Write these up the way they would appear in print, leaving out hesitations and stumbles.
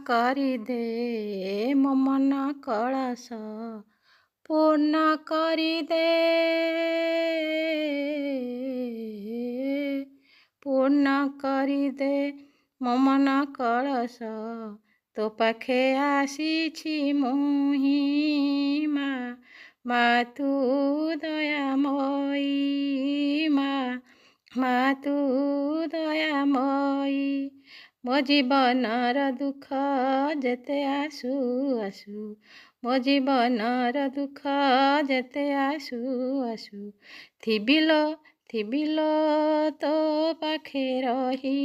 କରିଦେ ମୋ ମନ କଳସ ପୂର୍ଣ୍ଣ କରିଦେ ପୂର୍ଣ୍ଣ କରିଦେ ମୋ ମନ କଳସ ତୋ ପାଖେ ଆସିଛି ମୁହିଁ ମା ତୁ ଦୟାମୟୀ ମା ତୁ ଦୟାମୟୀ ମୋ ଜୀବନର ଦୁଃଖ ଯେତେ ଆସୁ ଆସୁ ମୋ ଜୀବନର ଦୁଃଖ ଯେତେ ଆସୁ ଆସୁ ଥିବିଲୋ ତୋ ପାଖେ ରହି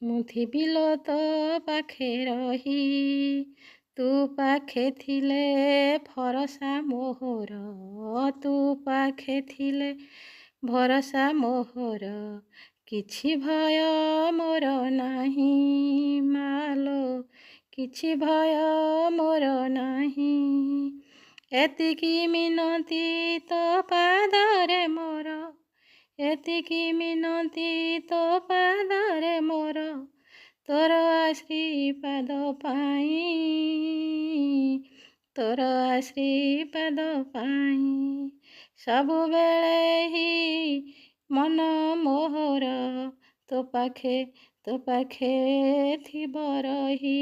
ମୁଁ ଥିବିଲୋ ତୋ ପାଖେ ରହି ତୁ ପାଖେ ଥିଲେ ଭରସା ମୋହର ତୁ ପାଖେ ଥିଲେ ଭରସା ମୋହର କିଛି ଭୟ ମୋର ନାହିଁ ମାଲୋ କିଛି ଭୟ ମୋର ନାହିଁ ଏତିକି ମିନତି ତୋ ପାଦରେ ମୋର ଏତିକି ମିନତି ତୋ ପାଦରେ ମୋର ତୋର ଆଶୀର୍ବାଦ ପାଇଁ ତୋର ଆଶୀର୍ବାଦ ପାଇଁ ସବୁବେଳେ ହିଁ ମନ ମୋହର ତୋ ପାଖେ ଥିବ ରହି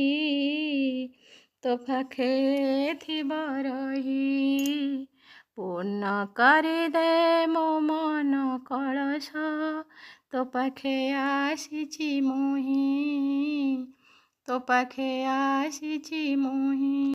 ତୋ ପାଖେ ଥିବ ରହି ପୂର୍ଣ୍ଣ କରିଦେ ମୋ ମନ କଳସ ତୋ ପାଖେ ଆସିଛି ମୁହିଁ ତୋ ପାଖେ ଆସିଛି ମୁହିଁ।